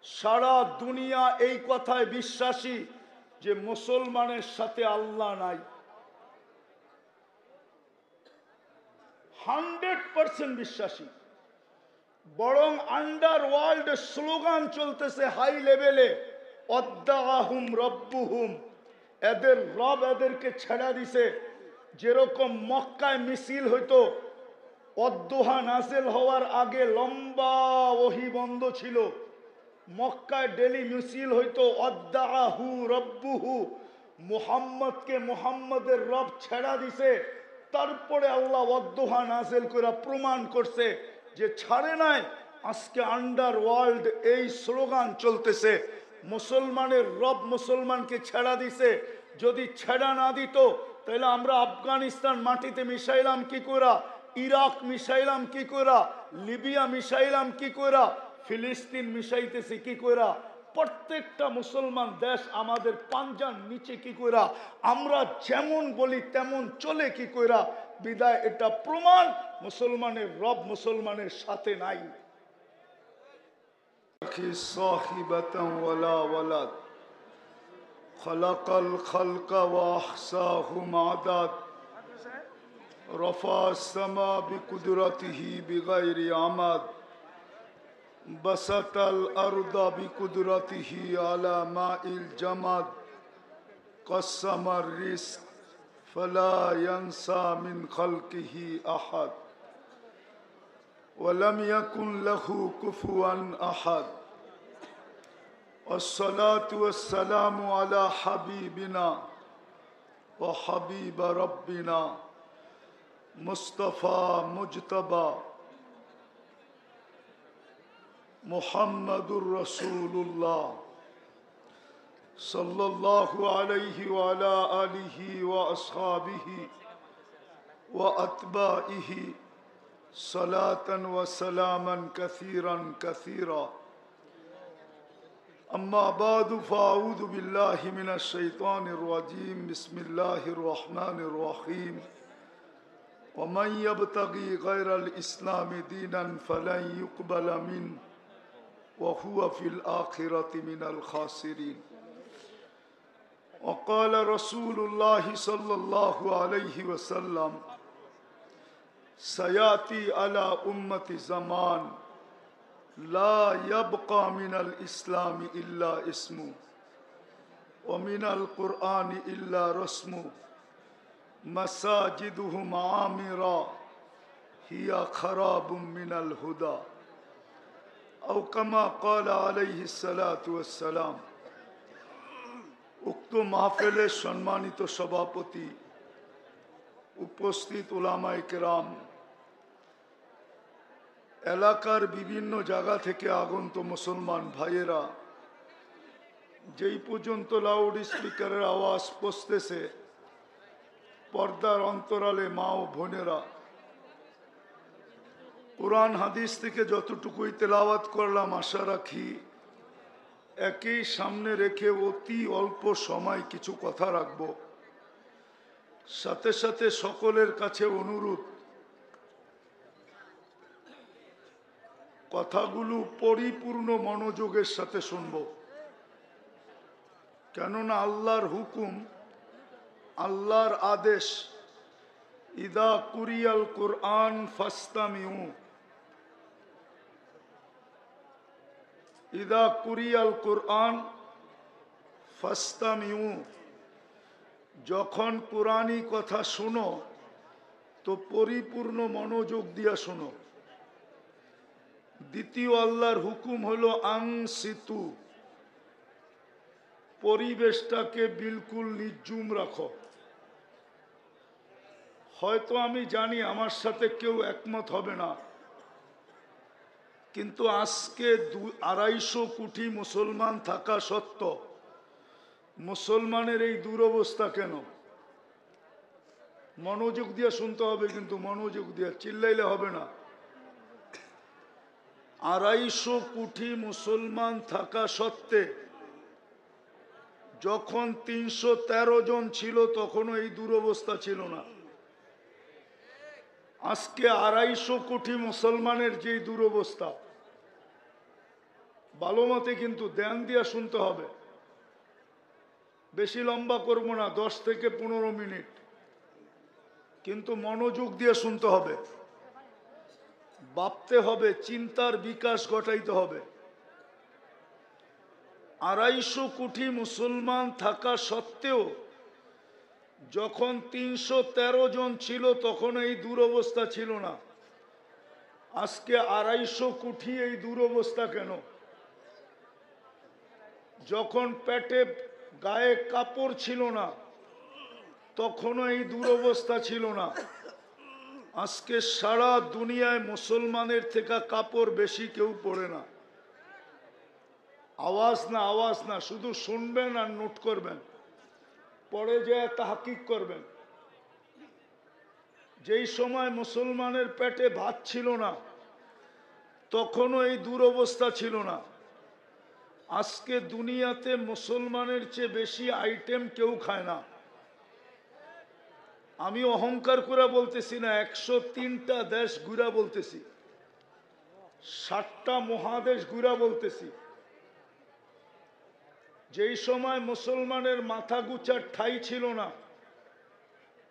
সারা দুনিয়া এই কথায় বিশ্বাসী যে মুসলমানের সাথে আল্লাহ নাই। 100% বিশ্বাসী। বরং আন্ডারওয়ার্ল্ড স্লোগান চলতেছে হাই লেভেলে, অদ্দাহুম রব্বুহুম, এদের রব এদেরকে ছেড়া দিছে। যেরকম মক্কায় মিছিল হইতো, অদ্দোহা নাজেল হওয়ার আগে লম্বা ওহী বন্ধ ছিল, মক্কায় ডেলি মিছিল হইতো অদ্দাহু রব্বুহু, মুহাম্মদকে মুহাম্মদের রব ছেড়া দিছে। তারপরে আল্লাহ অদ্দোহা নাজেল করে প্রমাণ করছে যে ছাড়ে নাই। আজকে আন্ডারওয়ার্ল্ড এই স্লোগান চলতেছে, মুসলমানের রব মুসলমানকে ছেড়া দিছে। যদি ছেড়া না দিত তাহলে আমরা আফগানিস্তান মাটিতে মিশাইলাম কি কইরা, ইরাক মিশাইলাম কি কইরা, লিবিয়া মিশাইলাম কি কইরা, ফিলিস্তিন মিশাইতেছি কি কইরা। প্রত্যেকটা মুসলমান দেশ আমাদের পাঞ্জার নিচে কি কইরা, আমরা যেমন বলি তেমন চলে কি কইরা। বিদায় এটা প্রমাণ মুসলমানের রব মুসলমানের সাথে নাই। সাহিবাতান ওয়ালা ওয়ালাদ খালাকাল খালকা ওয়া আহসাহুম আদাদ রফা আস-সামা বিকুদরাতিহি বিগাইরি আমাদ বসাতাল আরদা বিকুদরাতিহি আলা মাইল জামাদ কসসামার রিজক ফালা ইয়ানসা মিন খালকিহি আহাদ ওয়ালাম ইয়াকুন লাহু কুফুয়ান আহাদ। والصلاة والسلام على حبيبنا وحبيب ربنا مصطفى مجتبى محمد رسول الله صلى الله عليه وعلى آله وأصحابه وأتباعه صلاة وسلاما كثيرا كثيرا. أما بعد فأعوذ بالله من الشيطان الرجيم. بسم الله الرحمن الرحيم. ومن يبتغي غير الإسلام دينا فلن يقبل منه وهو في الآخرة من الخاسرين. وقال رسول الله صلى الله عليه وسلم سيأتي على أمة زمان لا يبقى من الإسلام إلا اسمه ومن القرآن إلا رسمه مساجدهم عامرة هي خراب من الهدى أو كما قال عليه الصلاة والسلام. উক্ত মাহফিলের সম্মানিত সভাপতি, উপস্থিত উলামায়ে কেরাম, এলাকার বিভিন্ন জায়গা থেকে আগন্ত মুসলমান ভাইয়েরা, যেই পর্যন্ত লাউড স্পিকারের আওয়াজ পৌঁছতেছে, পর্দার অন্তরালে মা ও বোনেরা, কোরআন হাদিস থেকে যতটুকুই তেলাওয়াত করলাম আশা রাখি একই সামনে রেখে অতি অল্প সময় কিছু কথা রাখব। সাথে সাথে সকলের কাছে অনুরোধ, কথাগুলো পরিপূর্ণ মনোযোগের সাথে শুনব। কেননা আল্লাহর হুকুম, আল্লাহর আদেশ, ইদা কুরিয়াল কুরআন ফাস্তামিউ, ইদা কুরিয়াল কুরআন ফাস্তামিউ, যখন কুরআনী কথা শোনো তো পরিপূর্ণ মনোযোগ দিয়া শোনো। দ্বিতীয় আল্লাহর হুকুম হলো আনসিতু, পরিবেশটাকে বিলকুল নির্জুম রাখো। হয়তো আমি জানি আমার সাথে কেউ একমত হবে না, কিন্তু আজকে 250 কোটি মুসলমান থাকা সত্ত্বেও মুসলমানের এই দুরবস্থা কেন? মনোযোগ দিয়ে শুনতে হবে, কিন্তু মনোযোগ দিয়ে চিল্লাইলে হবে না। 250 কোটি মুসলমান থাকা সত্ত্বে যখন 313 জন ছিল তখনও এই দুরবস্থা ছিল না। আজকে 250 কোটি মুসলমানের যে দুরবস্থা, ভালো মতে কিন্তু ধ্যান দিয়া শুনতে হবে। বেশি লম্বা করব না, 10 থেকে 15 মিনিট, কিন্তু মনোযোগ দিয়ে শুনতে হবে, ভাবতে হবে, চিন্তার বিকাশ ঘটাইতে হবে। 250 কোটি মুসলমান থাকা সত্ত্বেও যখন 313 জন ছিল তখন এই দুরবস্থা ছিল না। আজকে 250 কোটি, এই দুরবস্থা কেন? যখন পেটে গায়ে কাপড় ছিল না তখনও এই দুরবস্থা ছিল না। আজকে সারা দুনিয়ায় মুসলমানের থেকে কাপড় বেশি কেউ পরে না। আওয়াজ না, আওয়াজ না, শুধু শুনবেন আর নোট করবেন, পরে যায় তাহকিক করবেন। যেই সময় মুসলমানের পেটে ভাত ছিল না তখনও এই দুরবস্থা ছিল না। আজকে দুনিয়াতে মুসলমানের চেয়ে বেশি আইটেম কেউ খায় না। আমি অহংকার করে বলতেছি না, 103টা দেশ ঘুরা বলতেছি, 7টা মহাদেশ ঘুরা বলতেছি। যেই সময় মুসলমানের মাথা গুচার ঠাঁই ছিল না,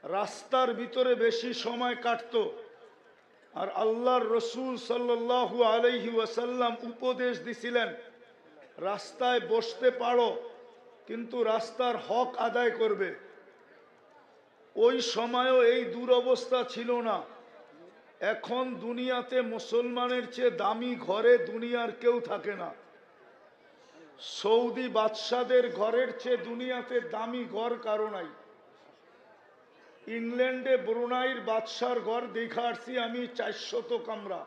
রাস্তার ভিতরে বেশি সময় কাটতো, আর আল্লাহর রসুল সাল্লাল্লাহু আলাইহি ওয়াসাল্লাম উপদেশ দিছিলেন রাস্তায় বসতে পারো কিন্তু রাস্তার হক আদায় করবে। ওই সময়ও এই দুরবস্থা ছিল না। এখন দুনিয়াতে মুসলমানের চেয়ে দামি ঘরে দুনিয়ার কেউ থাকে না। সৌদি বাদশাদের ঘরের চেয়ে দুনিয়াতে দামি ঘর কারো নাই। ইংল্যান্ডে ব্রুনাইর বাদশার ঘর দেখা আসছি আমি, 400 কামরা।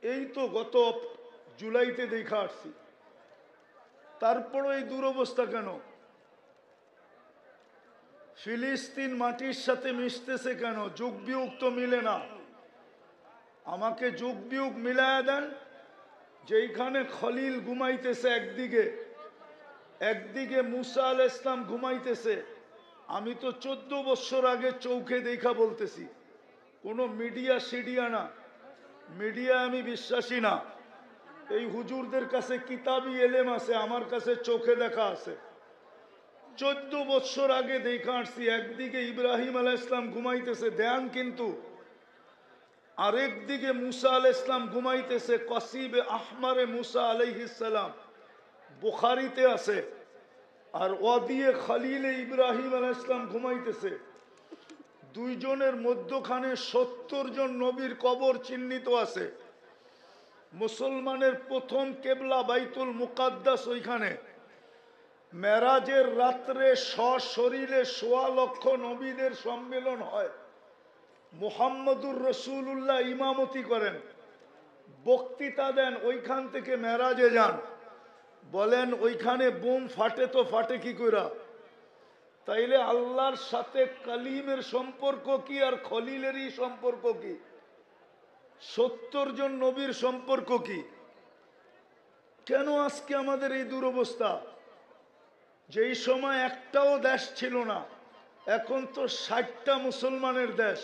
এই তো গত জুলাইতে দেখা আসছি। তারপরও এই দুরবস্থা কেন? ফিলিস্তিন মাটির সাথে মিশতেছে কেন? যুগ বিয়োগ তো মিলে না। আমাকে যুগ বিয়োগ মিলায়া দেন। যেইখানে খলিল ঘুমাইতেছে একদিকে, একদিকে মুসা আলাইহিস সালাম ঘুমাইতেছে। আমি তো 14 বছর আগে চৌখে দেখা বলতেছি, কোনো মিডিয়া সিডিয়া না। মিডিয়া আমি বিশ্বাসী না। এই হুজুরদের কাছে কিতাবি এলেম আছে, আমার কাছে চোখে দেখা আছে। 14 বছর আগে দেখা আসছি। একদিকে ইব্রাহিম আলাইহিস সালাম ঘুমাইতেছে, ধ্যান কিন্তু, আরেকদিকে মুসা আলাইহিস সালাম ঘুমাইতেছে। কসিবে আহমারে মুসা আলাইহিস সালাম বুখারীতে আছে। আর ওয়াদিয়ে খলিলে ইব্রাহিম আলাইহিস সালাম ঘুমাইতেছে। দুইজনের মধ্যখানে 70 জন নবীর কবর চিহ্নিত আছে। মুসলমানের প্রথম কেবলা বাইতুল মুকাদ্দাস ওইখানে। মেরাজের রাত্রে সশরীরে 1.25 লক্ষ নবীদের সম্মেলন হয়। মুহাম্মদুর রাসূলুল্লাহ ইমামতি করেন, বক্তৃতা দেন, ওইখান থেকে মেরাজে যান। বলেন ওইখানে বোম ফাটে তো ফাটে কি কইরা? তাইলে আল্লাহর সাথে কালিমের সম্পর্ক কি আর খলিলেরই সম্পর্ক কি? 70 জন নবীর সম্পর্ক কি? কেন আজকে আমাদের এই দুরবস্থা? যেই সময় একটাও দেশ ছিল না, এখন তো 60টা মুসলমানের দেশ।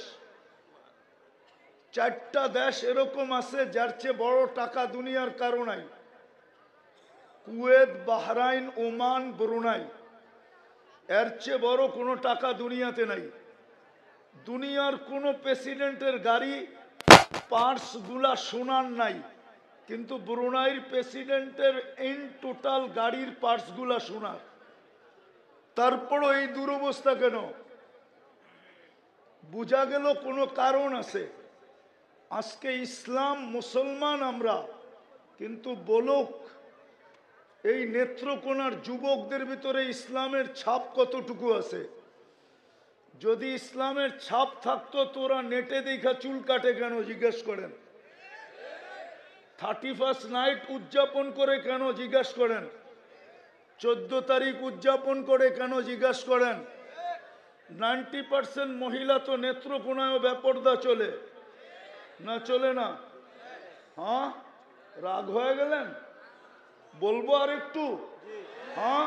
4টা দেশ এরকম আছে যার চেয়ে বড় টাকা দুনিয়ার কারো নাই। কুয়েত, বাহরাইন, ওমান, ব্রুনাই, এর চেয়ে বড় কোনো টাকা দুনিয়াতে নাই। দুনিয়ার কোন প্রেসিডেন্টের গাড়ি পার্টস গুলা সোনার নাই, কিন্তু ব্রুনাইর প্রেসিডেন্টের ইন টোটাল গাড়ির পার্টস গুলা সোনার। তারপরও এই দুরবস্থা কেন? বোঝা গেল কোনো কারণ আছে। আজকে ইসলাম, মুসলমান আমরা, কিন্তু বলুক এই নেত্রকোনার যুবকদের ভিতরে ইসলামের ছাপ কতটুকু আছে? যদি ইসলামের ছাপ থাকতো তোরা নেটে দেখা চুল কাটে কেন জিজ্ঞেস করেন? 31st নাইট উদযাপন করে কেন জিজ্ঞেস করেন? 14 তারিখ উদযাপন করে কেন জিজ্ঞেস করেন? 90% মহিলা তো নেত্রকোনায় বেপরদা চলে না, চলে না? হ্যাঁ, রাগ হয়ে গেলেন? বলবো আর একটু? হ্যাঁ,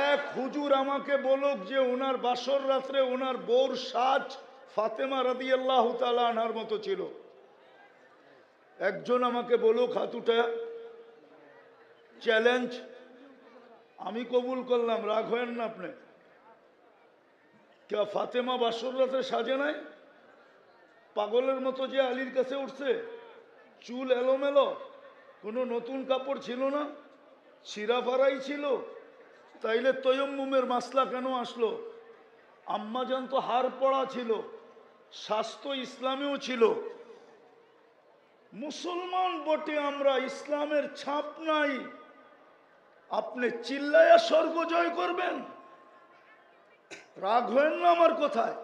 এক হুজুর আমাকে বলুক যে ওনার বাসর রাত্রে ওনার বউর সাজ ফাতেমা রাদিয়াল্লাহু তাআলা আনহার মতো ছিল। একজন আমাকে বলুক, হাত উঠে। চ্যালেঞ্জ আমি কবুল করলাম, রাগ হয়েন না আপনি। কে ফাতেমা বাসর রাতে সাজে নাই? পাগলের মতো যে আলীর কাছে উঠছে, চুল এলোমেলো, কোনো নতুন কাপড় ছিল না, ছিঁড়া ফাড়াই ছিল, তাইলে তয়ম্মুমের মাসলা কেন আসলো? আম্মাজান তো হার পড়া ছিল, স্বাস্থ্য ইসলামেও ছিল। মুসলমান বটে আমরা, ইসলামের ছাপ নাই। আপনি চিল্লায়া স্বর্গ জয় করবেন? রাগ হয়েন না আমার কথায়।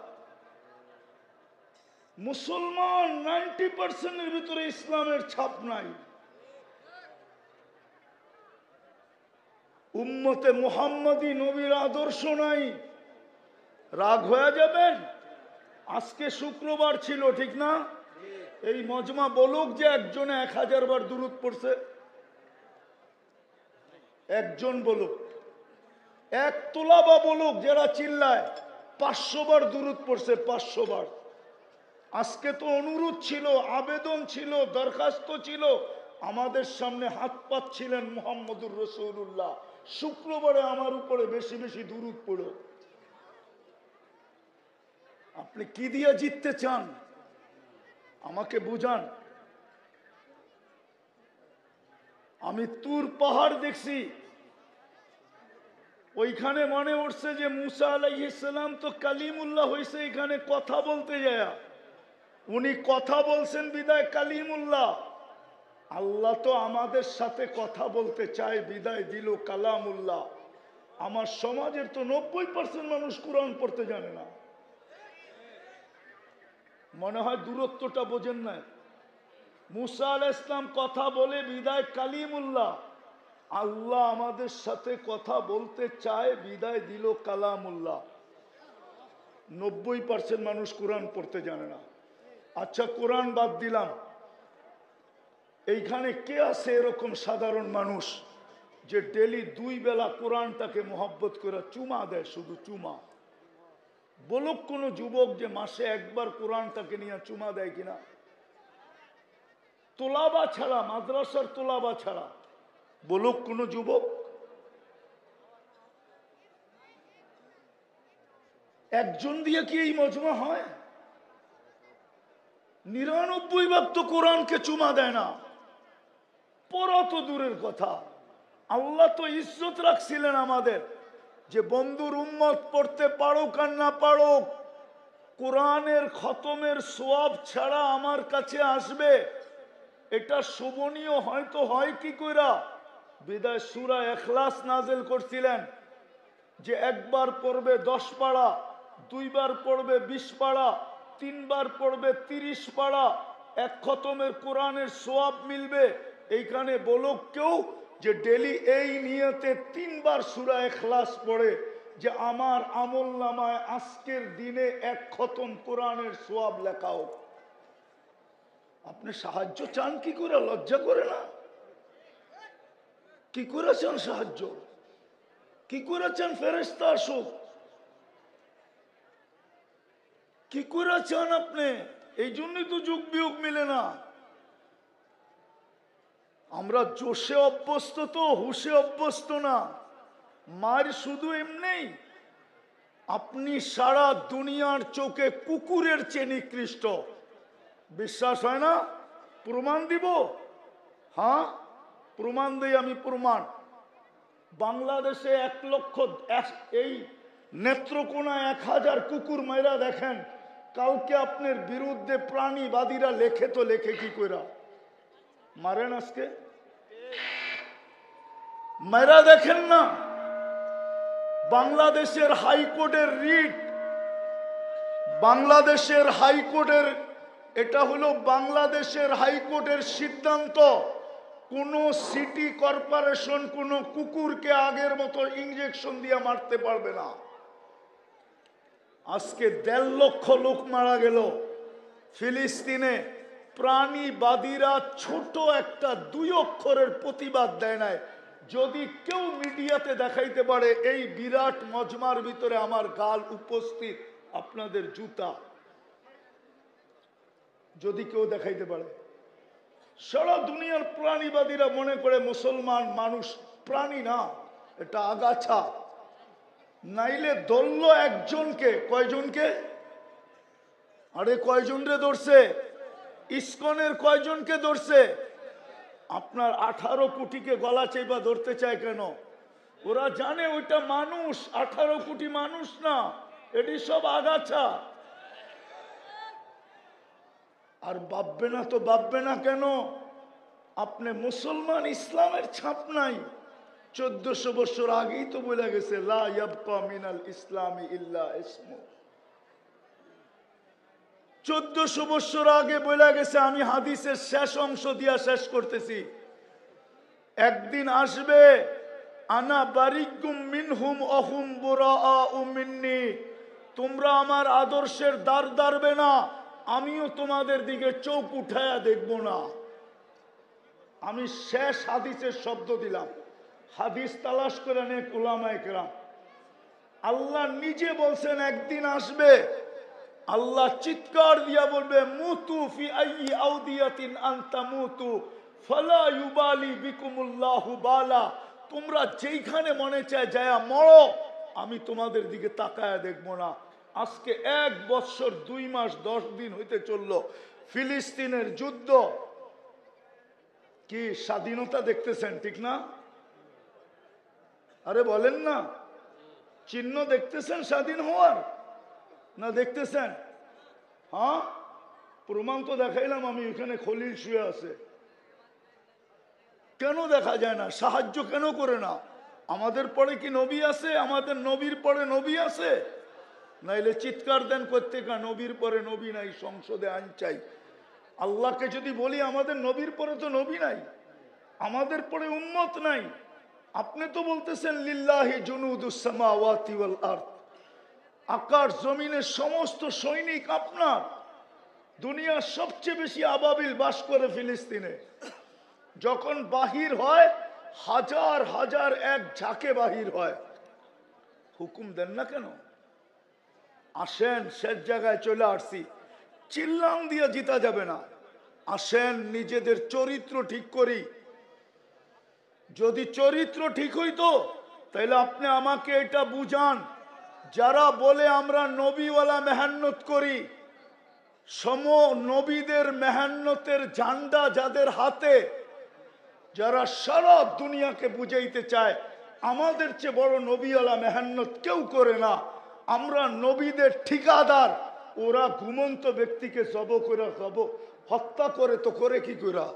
মুসলমান 90% ভিতরে ইসলামের ছাপ নাই। উম্মতে মুহাম্মাদি নবীর আদর্শ নাই। রাগ হয়ে যাবেন? আজকে শুক্রবার ছিল, ঠিক না? এই মজমা বলুক যে একজনে 1000 বার দুরূদ পড়ছে। একজন বলুক, এক তোলাবা বলুক যারা চিল্লায় 500 বার দুরূদ পড়ছে, 500 বার। আজকে তো অনুরোধ ছিল, আবেদন ছিল, দরখাস্ত ছিল, আমাদের সামনে হাত পাচ্ছিলেন মুহাম্মদুর রাসূলুল্লাহ, শুক্রবারে আমার উপরে বেশি বেশি দুরূদ পড়ো। আপনি কি দিয়ে জিততে চান আমাকে বুঝান। আমি তুর পাহাড় দেখছি, ওইখানে মনে উঠছে যে মুসা আলাইহিস সালাম তো কালিমুল্লাহ হইছে, এখানে কথা বলতে যায় উনি কথা বলছেন বিদায় কালিমুল্লাহ। আল্লাহ তো আমাদের সাথে কথা বলতে চায় বিদায় দিল কালামুল্লাহ। আমার সমাজের তো 90% মানুষ কোরআন পড়তে জানে না। মনে হয় দূরত্বটা বোঝেন না। মুসা আলাইহিস সালাম কথা বলে বিদায় কালিমুল্লাহ, আল্লাহ আমাদের সাথে কথা বলতে চায় বিদায় দিল কালামুল্লাহ। 90% মানুষ কোরআন পড়তে জানে না। আচ্ছা কোরআন বাদ দিলাম, এইখানে কে আছে এরকম সাধারণ মানুষ যে ডেলি 2 বেলা কোরআনটাকে মোহাব্বত করে চুমা দেয়? শুধু চুমা। বলুক কোন যুবক যে মাসে একবার কোরআনটাকে নিয়ে চুমা দেয় কিনা? তোলাবা ছাড়া, মাদ্রাসার তোলাবা ছাড়া বলুক কোন যুবক। একজন দিয়ে কি এই মজমা হয়? 99 ভাগ তো কোরআনকে চুমা দেয় না। পড়া তো দূরের কথা, আল্লাহ তো ইজ্জত রাখছিলেন আমাদের যে বন্ধুর উম্মত পড়তে পারুক আর না পারুক, কোরআনের খতমের সওয়াব ছাড়া আমার কাছে আসবে, এটা শোভনীয় হয়তো হয় কি কইরা? বিদায় সূরা ইখলাস নাযিল করছিলেন যে একবার পড়বে 10 পারা, 2 বার পড়বে 20 পারা, 3 বার পড়বে 30 পারা, এক খতমের কোরআনের সওয়াব মিলবে। এইখানে বলুক কেউ যে ডেলি এই নিয়তে 3 বার সূরা ইখলাস পড়ে যে আমার আমল নামায় আজকের দিনে 1 খতম কোরআনের সওয়াব লেখা হোক। আপনি সাহায্য চান কি করে? লজ্জা করে না? কি করে চান সাহায্য? কি করে চান ফেরেশতা আসুক? কি করে চান আপনি? এই জন্যই তো যুগ বিয়োগ মিলে না। আমরা জোশে অভ্যস্ত, তো হুশে অভ্যস্ত না। মার শুধু এমনি, আপনি সারা দুনিয়ার চোখে কুকুরের চেয়ে নিকৃষ্ট। বিশ্বাস হয় না? প্রমাণ দিব? হ্যাঁ প্রমাণ দেই আমি। প্রমাণ, বাংলাদেশে 1 লক্ষ, এই নেত্রকোনায় 1000 কুকুর মাইরা দেখেন, কাউকে আপনার বিরুদ্ধে প্রাণীবাদীরা লেখে তো লেখে কি কইরা? মারেন আজকে মাইরা দেখেন না। বাংলাদেশের হাইকোর্টের রিট, বাংলাদেশের হাইকোর্টের, এটা হলো বাংলাদেশের হাইকোর্টের সিদ্ধান্ত, কোন সিটি কর্পোরেশন কোন কুকুরকে আগের মতো ইনজেকশন দিয়ে মারতে পারবে না। আজকে 1.5 লক্ষ লোক মারা গেল ফিলিস্তিনে, প্রাণীবাদীরা ছোট একটা 2 অক্ষরের প্রতিবাদ দেয় নাই। যদি কেউ মিডিয়াতে দেখাইতে পারে এই বিরাট মজমার ভিতরে আমার গাল উপস্থিত, আপনাদের জুতা, যদি কেউ দেখাইতে পারে, সারা দুনিয়ার প্রাণীবাদীরা মনে করে মুসলমান মানুষ প্রাণী না, এটা আগাছা। নাইলে ধরল একজনকে, কয়জনকে? আরে কয়জন রে ধরছে? ইসকনের কয়জনকে ধরছে? আপনার 18 কোটিকে গলা চেপা ধরতে চায় কেন? ওরা জানে ওইটা মানুষ, 18 কোটি মানুষ না, এটি সব আগাছা। আর ভাববে না তো ভাববে না কেন? আপনি মুসলমান, ইসলামের ছাপ নাই। 1400 বছর আগেই তো বলে গেছে, লা ইয়াবকা মিনাল ইসলামি ইল্লা ইসমু। 1400 বছর আগে বলে গেছে। আমি হাদিসের শেষ অংশ দিয়া শেষ করতেছি। একদিন আসবে, আনা বারিকুম মিনহুম অহুম বুরাআউ মিন্নি, তোমরা আমার আদর্শের দ্বার দাঁড়বে না, আমিও তোমাদের দিকে চোখ উঠায়া দেখব না। আমি শেষ হাদিসের শব্দ দিলাম। হাদিস তালাশ করে নেক উলামায়ে কেরাম। আল্লাহ নিজে বলছেন একদিন আসবে, আল্লাহ চিৎকার দিয়া বলবে, মুতু ফি আইয়ি আউদিয়াতিন আনতা মুতু ফালা ইউবালি বিকুমুল্লাহু বালা, তোমরা যেইখানে মনে চায় যায়া মরো, আমি তোমাদের দিকে তাকায়া দেখবো না। আজকে 1 বৎসর 2 মাস 10 দিন হইতে চলল ফিলিস্তিনের যুদ্ধ। কি স্বাধীনতা দেখতেছেন, ঠিক না? আরে বলেন না, চিহ্ন দেখতেছেন স্বাধীন হওয়ার না দেখতেছেন? হ্যাঁ, প্রমাণ তো দেখাইলাম আমি। এখানে খলিল শুয়ে আছে, কেন দেখা যায় না? সাহায্য কেন করে না? আমাদের পরে কি নবী আছে? আমাদের নবীর পরে নবী আছে? নাইলে চিৎকার দেন প্রত্যেকা, নবীর পরে নবী নাই, সংসদে আইন চাই। আল্লাহকে যদি বলি আমাদের নবীর পরে তো নবী নাই, আমাদের পরে উম্মত নাই। আপনি তো বলতেছেন লিল্লাহি জুনুদুস সামাওয়াতি ওয়াল আরদ, আকাশ জমিনের সমস্ত সৈনিক আপনার। দুনিয়ার সবচেয়ে বেশি আবাবিল বাস করে ফিলিস্তিনে। যখন বাহির হয়, হাজার হাজার এক ঝাঁকে বাহির হয়। হুকুম দেন না কেন? আসেন, শেষ জায়গায় চলে আসছি। চিল্লাম দিয়ে জিতা যাবে না। আসেন নিজেদের চরিত্র ঠিক করি। যদি চরিত্র ঠিক হইতো তাহলে আপনি আমাকে এটা বুঝান, যারা বলে আমরা নবীওয়ালা মেহান্নত করি, সম নবীদের মেহান্নতের ঝান্ডা যাদের হাতে, যারা সারা দুনিয়াকে বুঝাইতে চায় আমাদের চেয়ে বড় নবীওয়ালা মেহান্নত কেউ করে না, আমরা নবীদের ঠিকাদার। ওরা ঘুমন্ত ব্যক্তিকে জব করে হত্যা করে, তো করে কি করে?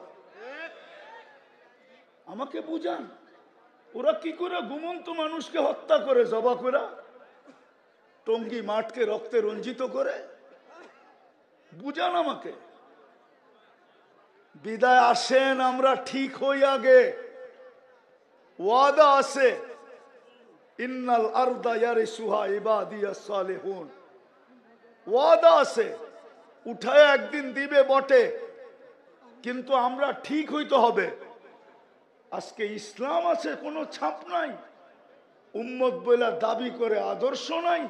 আমাকে বুঝান, ওরা কি করে ঘুমন্ত মানুষকে হত্যা করে, জবা করে, টঙ্গী মাঠকে রক্তে রঞ্জিত করে? বুঝান আমাকে। বিদায় আসেন, আমরা ঠিক হই আগে। ওয়াদা আছে, ইন্নাল আরদা ইয়ারিসুহা ইবাদিয়াস সালিহুন। ওয়াদা আছে, উঠায় একদিন দিবে বটে, কিন্তু আমরা ঠিক হইতে হবে। আজকে ইসলাম আছে, কোনো ছাপ নাই। উম্মত বলে দাবি করে আদর্শ নাই।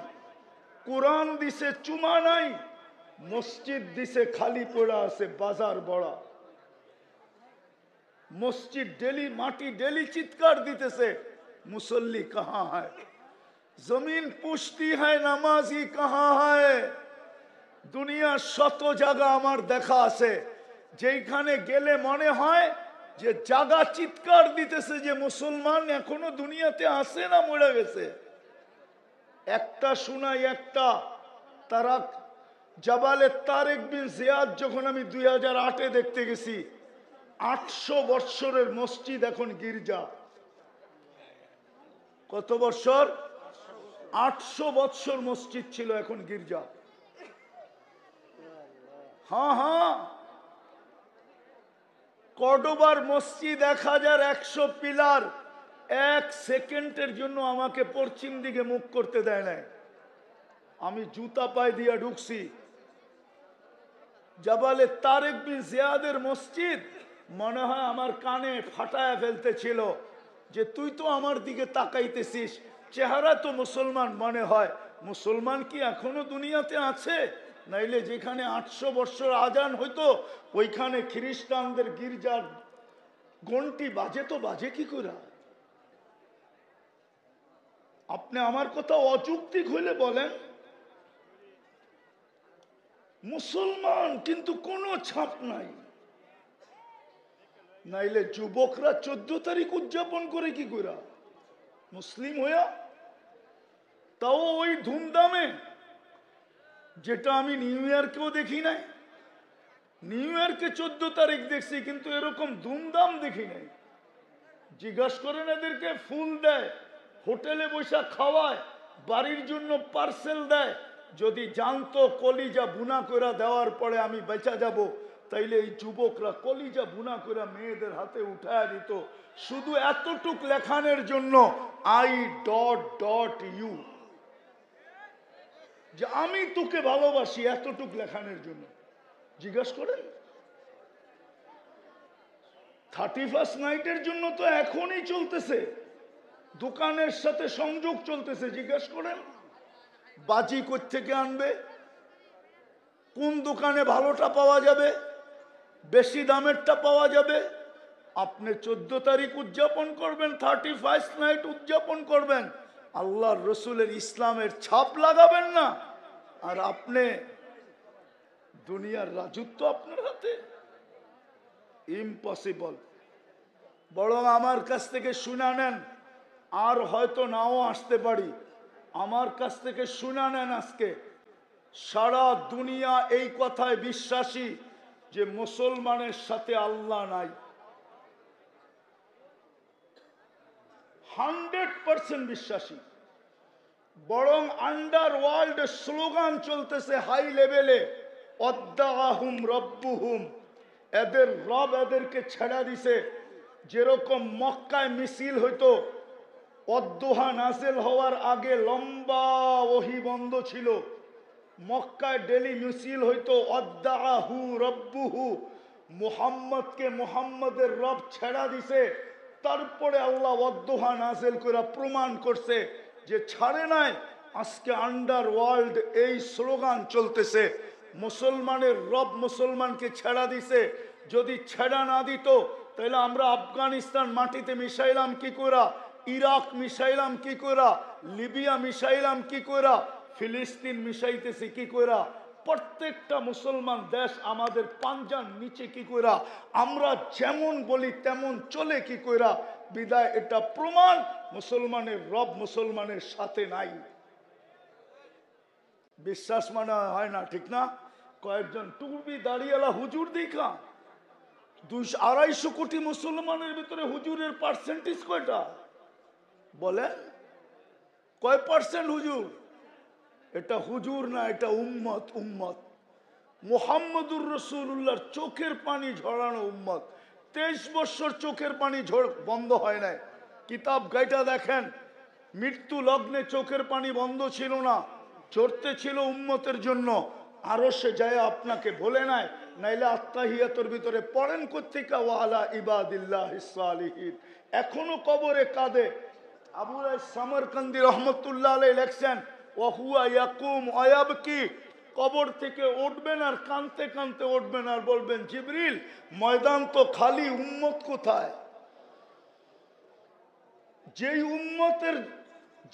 কোরআন দিছে চুমা নাই। মসজিদ দিছে খালি পড়া আছে, বাজার বড়া। মসজিদ ডেলি মাটি ডেলি চিৎকার দিতেছে, মুসল্লি কাহা হয়? জমিন পুষ্টি হয়, নামাজি কাহা হয়? দুনিয়ার শত জায়গা আমার দেখা আছে, যেখানে গেলে মনে হয় যে জায়গা চিৎকার দিতেছে যে মুসলমান এখনো দুনিয়াতে আছে না মরে গেছে। একটা শোনাই, একটা তারা জাবালে তারেক বিন জিয়াদ যখন আমি 2008-এ দেখতে গেছি, 800 বৎসরের মসজিদ এখন গির্জা। কত বৎসর? 800 বৎসর মসজিদ ছিল, এখন গির্জা। হ্যাঁ হ্যাঁ, কর্ডোবার মসজিদ 1100 পিলার। 1 সেকেন্ডের জন্য আমাকে পশ্চিম দিকে মুখ করতে দেয় নাই। আমি জুতা পায়ে দিয়া ঢুকছি। জাবালে তারেক বিন জিয়াদের মসজিদ মনে হয় আমার কানে ফাটায় ফেলতেছিল যে তুই তো আমার দিকে তাকাইতেছিস, চেহারা তো মুসলমান মনে হয়। মুসলমান কি এখনো দুনিয়াতে আছে? নাইলে যেখানে 800 বছর আজান হইতো ওইখানে খ্রিস্টানদের গির্জার ঘন্টি বাজে, তো বাজে কি করে? আপনি আমার কথা অযৌক্তিক হইলে বলেন। মুসলমান কিন্তু কোনো ছাপ নাই। নাইলে যুবকরা 14 তারিখ উদযাপন করে কি করে মুসলিম হইয়া, তাও ওই ধুমধামে, যেটা আমি নিউ ইয়র্কেও দেখি নাই। নিউ ইয়র্কে 14 তারিখ দেখছি, কিন্তু এরকম ধুমধাম দেখি নাই। জিজ্ঞাসা করেন এদেরকে, ফুল দেয়, হোটেলে বসে খাওয়ায়, বাড়ির জন্য পার্সেল দেয়। যদি জানতো কলিজা বুনা করে দেওয়ার পরে আমি বেঁচা যাব, তাইলে এই যুবকরা কলিজা বুনা করে মেয়েদের হাতে উঠায় দিত, শুধু এতটুক লেখানের জন্য I.U, যে আমি তোকে ভালোবাসি, এতটুক লেখানের জন্য। জিজ্ঞাসা করেন 31st নাইটের জন্য তো এখনই চলতেছে, দোকানের সাথে সংযোগ চলতেছে। জিজ্ঞাসা করেন বাজি কোত্থেকে আনবে, কোন দোকানে ভালোটা পাওয়া যাবে, বেশি দামেরটা পাওয়া যাবে। আপনি 14 তারিখ উদযাপন করবেন, 31st নাইট উদযাপন করবেন, আল্লাহর রসুলের ইসলামের ছাপ লাগাবেন না, আর আপনি দুনিয়ার রাজত্ব আপনার হাতে। ইম্পসিবল। বরং আমার কাছ থেকে শুনা নেন, আর হয়তো নাও আসতে পারি, আমার কাছ থেকে শুনা নেন। আজকে সারা দুনিয়া এই কথায় বিশ্বাসী যে মুসলমানের সাথে আল্লাহ নাই। 100% বিশ্বাসী। বরং আন্ডারওয়ার্ল্ড স্লোগান চলতেছে হাই লেভেলে, অদ্দাহুম রব্বুহুম, এদের রব এদেরকে ছেড়া দিছে। যেরকম মক্কায় মিছিল হইতো, অদ্দোহা নাজেল হওয়ার আগে লম্বা ওহী বন্ধ ছিল, মক্কায় ডেলি মিছিল হইতো অদ্দাহু রব্বুহু, মুহাম্মদকে মুহাম্মদের রব ছেড়া দিছে। তারপরে আল্লাহ অদ্দোহা নাজেল করে প্রমাণ করছে যে ছাড়ে নাই। আজকে আন্ডারওয়ার্ল্ড এই স্লোগান চলতেছে, মুসলমানের রব মুসলমানকে ছেড়া দিছে। যদি ছেড়া না দিত তাহলে আমরা আফগানিস্তান মাটিতে মিশাইলাম কি করা, ইরাক মিশাইলাম কি করা, লিবিয়া মিশাইলাম কি করা, ফিলিস্তিন মিশাইতেছি কি করা। প্রত্যেকটা মুসলমান দেশ আমাদের পাঞ্জার নিচে কি করা, আমরা যেমন বলি তেমন চলে কি করা। বিদায় এটা প্রমাণ মুসলমানের রব মুসলমানের সাথে নাই। বিশ্বাস মানে হয় না, ঠিক না? কয়েকজন টুপি দাঁড়িয়েলা হুজুর দেখা 200-250 কোটি মুসলমানের ভিতরে হুজুরের পার্সেন্টেজ কয়টা বলেন? কয় পার্সেন্ট হুজুর? এটা হুজুর না, এটা উম্মত। উম্মত মুহাম্মদুর রাসূলুল্লাহর চোখের পানি ঝরানো উম্মত। 23 বছর চোখের পানি বন্ধ হয় নাই। কিতাব গাইটা দেখেন, মৃত্যু লগ্নে চোখের পানি বন্ধ ছিল না, চড়তে ছিল উম্মতের জন্য। আরো সে যায় আপনাকে বলে নাই, নাইলে আত্তাহিয়াতের ভিতরে পড়েন কোত্থেকে ওয়ালা ইবাদিল্লাহিস সালিহিন। এখনো কবরে কাঁদে। আবু সামরকান্দি রহমতুল্লাহ আলাইহি লেখছেন, ওয়া হুয়া ইয়াকুম ওয়া ইয়াবকি, কবর থেকে উঠবেন আর কাঁদতে কাঁদতে উঠবেন আর বলবেন, জিবরিল ময়দান তো খালি, উম্মত কোথায়?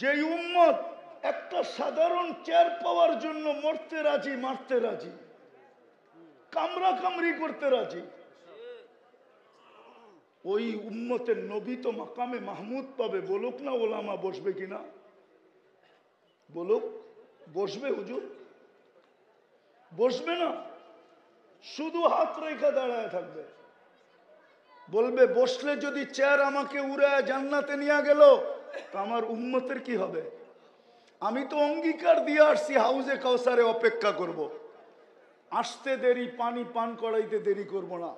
যেই উম্মত একটা সাধারণ চেয়ার পাওয়ার জন্য মরতে রাজি, মারতে রাজি, কামরা কামরি করতে রাজি, ওই উম্মতের নবী তো মাকামে মাহমুদ পাবে। বলুক না ওলামা, বসবে কিনা বলুক? বসবে হুজুর? বসবে না, শুধু হাত রেখা দাঁড়ায় থাকবে। বলবে বসলে যদি চেয়ার আমাকে উড়ায় জান্নাতে নিয়ে গেল, তা আমার উম্মতের কি হবে? আমি তো অঙ্গীকার দিয়ে আসছি হাউজে কাউসারে অপেক্ষা করব, আসতে দেরি, পানি পান করাইতে দেরি করব না।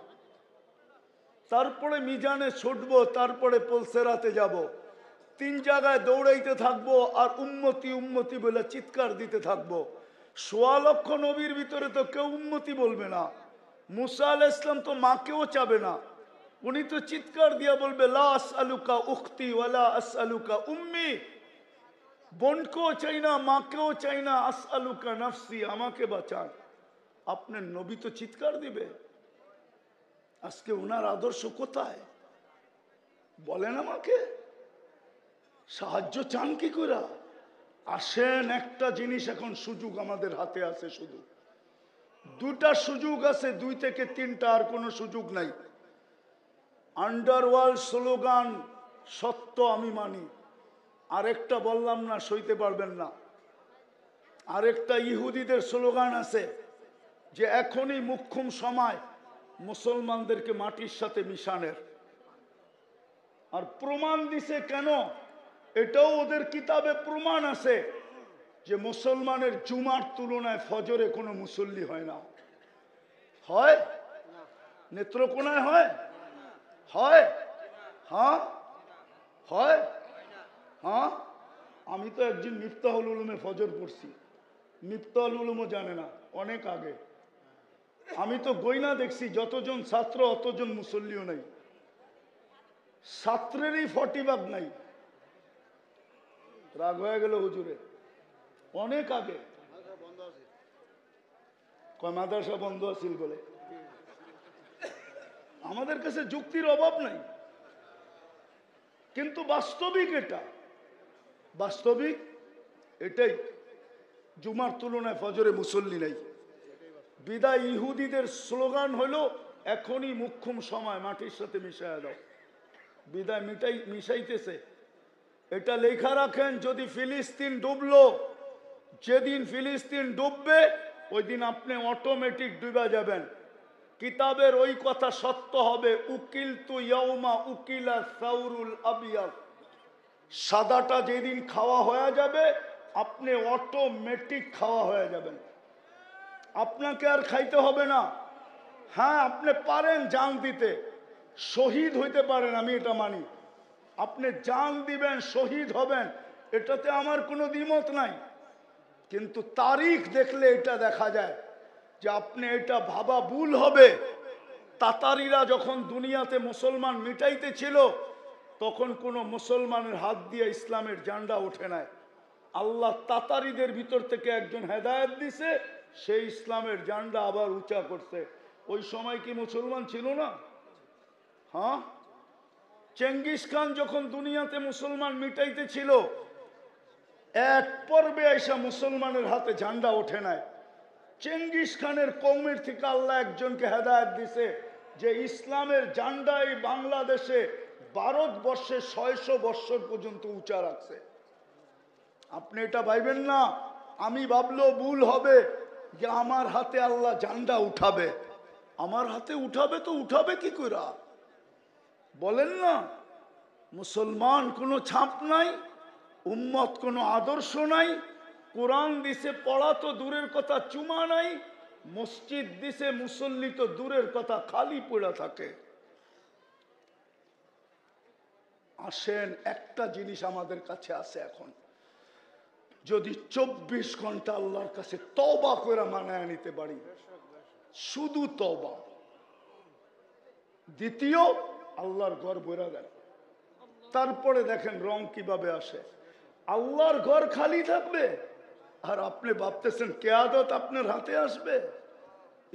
তারপরে মিজানে ছুটবো, তারপরে পলসেরাতে যাব। 3 জায়গায় দৌড়াইতে থাকবো আর উম্মতি উম্মতি বলে চিৎকার দিতে থাকবো। 1.25 লক্ষ নবীর ভিতরে তো কেউ উম্মতি বলবে না। মুসা আলাইহিস সালাম তো মাকেও চাবে না, উনি তো চিৎকার দিয়া বলবে, লা আসআলুকা উখতি ওয়ালা আসআলুকা উম্মি, বোনকেও চাই না, মাকেও চাই না, আসআলুকা নাফসি, আমাকে বাঁচান। আপনার নবী তো চিৎকার দিবে। আজকে ওনার আদর্শ কোথায় বলেন আমাকে? সাহায্য চান কি করে? আসেন, একটা জিনিস এখন সুযোগ আমাদের হাতে আছে, শুধু দুটা সুযোগ আছে, 2 থেকে 3টা, আর কোনো সুযোগ নাই। আন্ডারওয়ার্ল্ড স্লোগান সত্য আমি মানি, আরেকটা বললাম না, সইতে পারবেন না। আরেকটা ইহুদিদের স্লোগান আছে যে এখনই মুখ্যম সময় মুসলমানদেরকে মাটির সাথে মিশানের। আর প্রমাণ দিছে কেন? এটাও ওদের কিতাবে প্রমাণ আছে যে মুসলমানের জুমার তুলনায় ফজরে কোনো মুসল্লি হয় না। হয়? নেত্রকোনায় হয়? হয়? হ্যাঁ হয়। হ্যাঁ, আমি তো একদিন মিফতাহুল উলুমে ফজর পড়ছি, মিফতাহুল উলুমও জানে না, অনেক আগে। আমি তো গয়না দেখছি, যতজন ছাত্র অতজন মুসল্লিও নাই, ছাত্রেরই 40 ভাগ নাই। রাগ হয়ে গেল হুজুরে, অনেক আগে কয় মাদ্রাসা বন্ধ আছিল বলে। আমাদের কাছে যুক্তির অভাব নাই, কিন্তু বাস্তবিক এটা, বাস্তবিক এটাই। জুমার তুলনায় ফজরে মুসল্লি নাই, বিদায় ইহুদিদের স্লোগান হলো এখনই মুখ্যম সময় মাটির সাথে মিশাইয়া দাও। বিদায় মিশাইতেছে। এটা লেখা রাখেন, যদি ফিলিস্তিন ডুবলো, যেদিন ফিলিস্তিন ডুববে ওই দিন আপনি অটোমেটিক ডুবে যাবেন। কিতাবের ওই কথা সত্য হবে, উকিল তু ইয়াউমা উকিলা সাউরুল আবিয়াদ। সাদাটা যেদিন খাওয়া হয়ে যাবে আপনি অটোমেটিক খাওয়া হয়ে যাবেন, আপনাকে আর খাইতে হবে না। হ্যাঁ, আপনি পারেন জান দিতে, শহীদ হইতে পারেন, আমি এটা মানি। আপনি জান দিবেন, শহীদ হবেন, এটাতে আমার কোনো দ্বিমত নাই। কিন্তু তারিখ দেখলে এটা দেখা যায় যে আপনি এটা ভাবা ভুল হবে। তাতারিরা যখন দুনিয়াতে মুসলমান মিটাইতে ছিল তখন কোনো মুসলমানের হাত দিয়ে ইসলামের ঝান্ডা ওঠে নাই। আল্লাহ তাতারিদের ভিতর থেকে একজন হেদায়েত দিছে, সেই ইসলামের ঝান্ডা আবার উঁচা করছে। ওই সময় কি মুসলমান ছিল না? হ্যাঁ, চেঙ্গিস খান যখন দুনিয়াতে মুসলমান মিটাইতে ছিল, এক পর্বে আইসা মুসলমানের হাতে ঝান্ডা ওঠে নাই। চেঙ্গিস খানের কওমের থেকে আল্লাহ একজনকে হেদায়েত দিছে যে ইসলামের ঝান্ডা এই বাংলাদেশে ভারতবর্ষে 600 বৎসর পর্যন্ত উঁচা রাখছে। আপনি এটা ভাইবেন না আমি ভাবলেও ভুল হবে যে আমার হাতে আল্লাহ ঝান্ডা উঠাবে। আমার হাতে উঠাবে তো উঠাবে কি করে বলেন না? মুসলমান কোনো ছাপ নাই, উম্মত কোনো আদর্শ নাই, কোরআন দিছে পড়া তো দূরের কথা, চুমা নাই, মসজিদ দিছে মুসল্লি তো দূরের কথা, খালি পড়া থাকে। আসেন, একটা জিনিস আমাদের কাছে আছে এখন, যদি 24 ঘন্টা আল্লাহর কাছে তওবা করে মানায় নিতে পারি, শুধু তওবা। দ্বিতীয়, আল্লাহর ঘর বইরা দেন, তারপরে দেখেন রং কিভাবে আসে। আল্লাহর ঘর খালি থাকবে আর আপনি ভাবতেছেন কিয়ামত আপনার হাতে আসবে?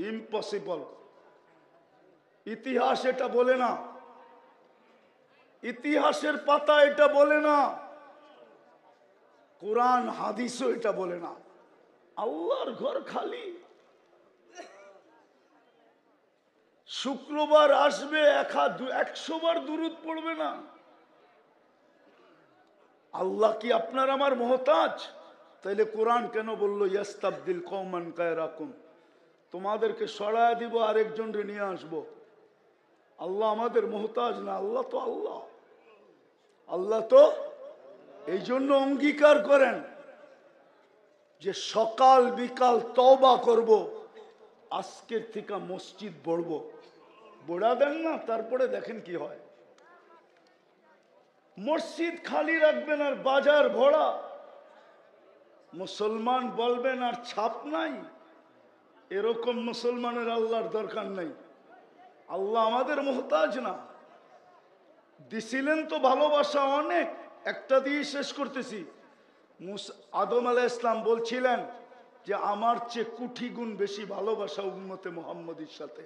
ইম্পসিবল। ইতিহাস এটা বলে না, ইতিহাসের পাতা এটা বলে না, কোরআন হাদিসও এটা বলে না। আল্লাহর ঘর খালি। শুক্রবার আসবে 100 বার দুরূদ পড়বে না। আল্লাহ কি আপনার আমার মুহতাজ? তাইলে কোরআন কেন বললো ইয়াস্তাবদিল কওমান গায়রাকুম, তোমাদেরকে সরায় দিব আরেকজনকে নিয়ে আসবো। আল্লাহ আমাদের মুহতাজ না, আল্লাহ তো আল্লাহ। আল্লাহ তো এই জন্য অঙ্গীকার করেন যে সকাল বিকাল তওবা করব, আজকের থেকে মসজিদ বড়ব। বড়া দেন না, তারপরে দেখেন কি হয়। মসজিদ খালি রাখবেন আর বাজার ভরা, মুসলমান বলবেন আর ছাপ নাই। এরকম মুসলমানের আল্লাহর দরকার নাই। আল্লাহ আমাদের মুহতাজ না। দিছিলেন তো ভালোবাসা অনেক, একটা দিয়ে শেষ করতেছি। আদম আলাইহিস সালাম বলছিলেন যে আমার চেয়ে কোটি গুণ বেশি ভালোবাসা উম্মতে মুহাম্মদীর সাথে।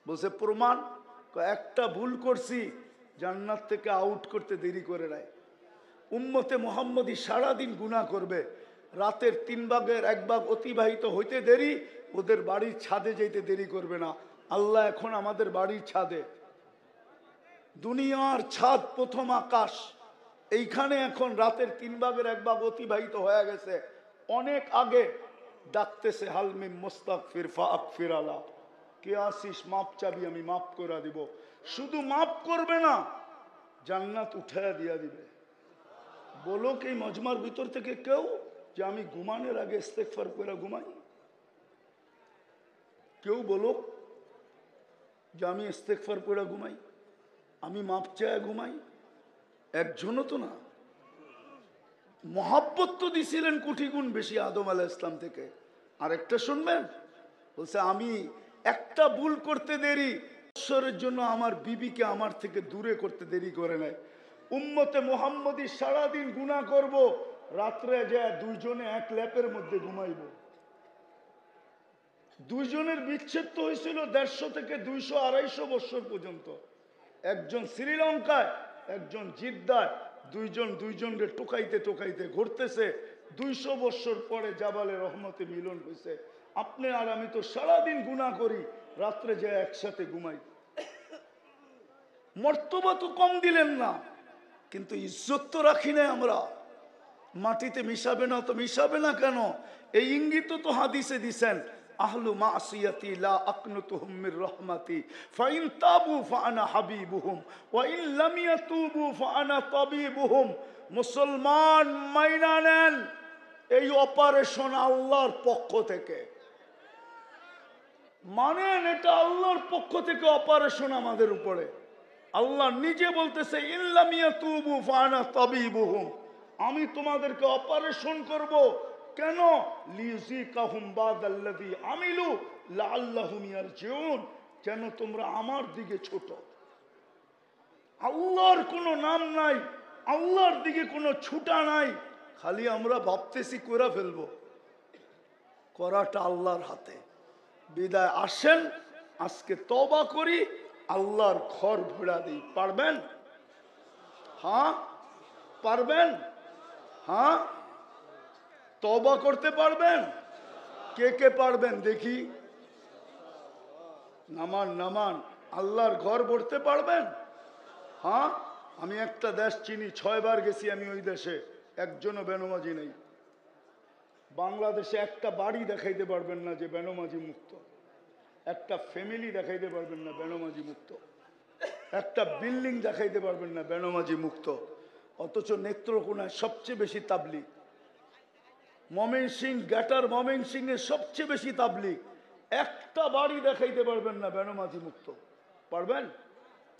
বলছে প্রমাণ, একটা ভুল করছি জান্নাত থেকে আউট করতে দেরি করে নাই। উম্মতে মুহাম্মদী সারাদিন গুনাহ করবে, রাতের 3 ভাগের 1 ভাগ অতিবাহিত হইতে দেরি, ওদের বাড়ির ছাদে যেতে দেরি করবে না। আল্লাহ এখন আমাদের বাড়ির ছাদে, দুনিয়ার ছাদ প্রথম আকাশ, এইখানে এখন রাতের 3 ভাগের 1 ভাগ অতিবাহিত হয়ে গেছে। অনেক আগে ডাকতেছে, হালমিম মুস্তাগফির ফাগফির আলা, কে আসিস মাপ চাবি, আমি মাফ করে দিব। শুধু মাফ করবে না, জান্নাত উঠায়া দিয়া দিবে। বলো কি মজমার ভিতর থেকে কেউ যে আমি ঘুমানোর আগে ইস্তেগফার করে ঘুমাই? কেউ বলো যে আমি ইস্তেগফার করে ঘুমাই, আমি মাপ চায় ঘুমাই? একজনও তো না। মহাব্বত তো দিছিলেন কোটি গুণ বেশি আদম আলাইহিস সালাম থেকে। আরেকটা শুনবেন, বলছে আমি একটা ভুল করতে দেরি, ঈশ্বরের জন্য আমার বিবিকে আমার থেকে দূরে করতে দেরি করে নেয়। উম্মতে মুহাম্মদী সারাদিন গুনাহ করব, রাত্রে যায় দুইজনে এক ল্যাপের মধ্যে ঘুমাইব। দুইজনের বিচ্ছেদ তো হয়েছিল 150 থেকে 200-250 বছর পর্যন্ত। একজন শ্রীলঙ্কায়, একজন জিদ্দায়, দুইজনকে টোকাইতে টোকাইতে ঘুরতেছে। 200 বছর পরে জাবালে রহমতে মিলন হয়েছে। আপনি আর আমি তো সারাদিন গুনাহ করি, রাত্রে যায় একসাথে ঘুমাই। মর্তবা তো কম দিলেন না, কিন্তু ইজ্জত তো রাখি না আমরা। মাটিতে মিশাবে না তো মিশাবে না কেন? এই ইঙ্গিত তো হাদিসে দিছেন, আহলু মাসিয়াতি লা আকনুতুহুম মির রাহমাতি ফাইন তাবু ফাআনা হাবিবুহুম ওয়া ইন লাম ইয়াতুবু ফাআনা তাবিবুহুম। মুসলমান মাইনা নেন, এই অপারেশন আল্লাহর পক্ষ থেকে। মানেন এটা আল্লাহর পক্ষ থেকে অপারেশন আমাদের উপরে। আল্লাহ নিজে বলতেছে ইন লাম ইয়াতুবু ফাআনা তাবিবুহুম, আমি তোমাদেরকে অপারেশন করব। কেন? লিয়ুযিকাহুম বাদাল্লাযী আমিলু লাআল্লাহুম ইয়ারজিউন, যেন তোমরা আমার দিকে ছোট। আল্লাহর কোনো নাম নাই, আল্লাহর দিকে কোনো ছুটা নাই, খালি আমরা ভাবতেছি করে ফেলবো। করাটা আল্লাহর হাতে। বিদায় আসেন আজকে তওবা করি, আল্লাহর ঘর ভরা দিই। পারবেন? হ্যাঁ পারবেন? হ্যাঁ তওবা করতে পারবেন? কে কে পারবেন দেখি? নামান নামান। আল্লাহর ঘর ভরতে পারবেন? হ্যাঁ। আমি একটা দেশ চিনি, 6 বার গেছি আমি ওই দেশে, একজনও বেনমাজি নেই। বাংলাদেশে একটা বাড়ি দেখাইতে পারবেন না যে বেনমাজি মুক্ত, একটা ফ্যামিলি দেখাইতে পারবেন না বেনমাজি মুক্ত, একটা বিল্ডিং দেখাইতে পারবেন না বেনমাজি মুক্ত। অথচ নেত্রকোনায় সবচেয়ে বেশি তাবলিগ, ময়মনসিংহ গ্রেটার ময়মনসিংহে সবচেয়ে বেশি তাবলিগ, একটা বাড়ি দেখাইতে পারবেন না বেনমাজি মুক্ত। পারবেন?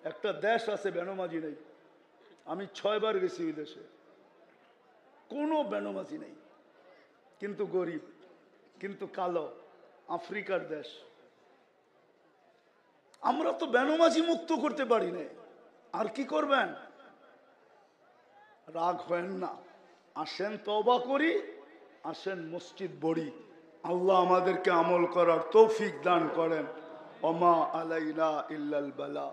একটা দেশ আছে বেনমাজি নেই। আমি 6 বার গেছি ওই দেশে, কোনো বেনমাজি নেই, কিন্তু গরিব, কিন্তু কালো, আফ্রিকার দেশ। আমরা তো বেনমাজি মুক্ত করতে পারি না, আর কি করবেন? রাগ হয় না, আসেন তওবা করি, আসেন মসজিদ বড়ি। আল্লাহ আমাদেরকে আমল করার তৌফিক দান করেন। ওমা আলাইনা ইল্লাল বালা।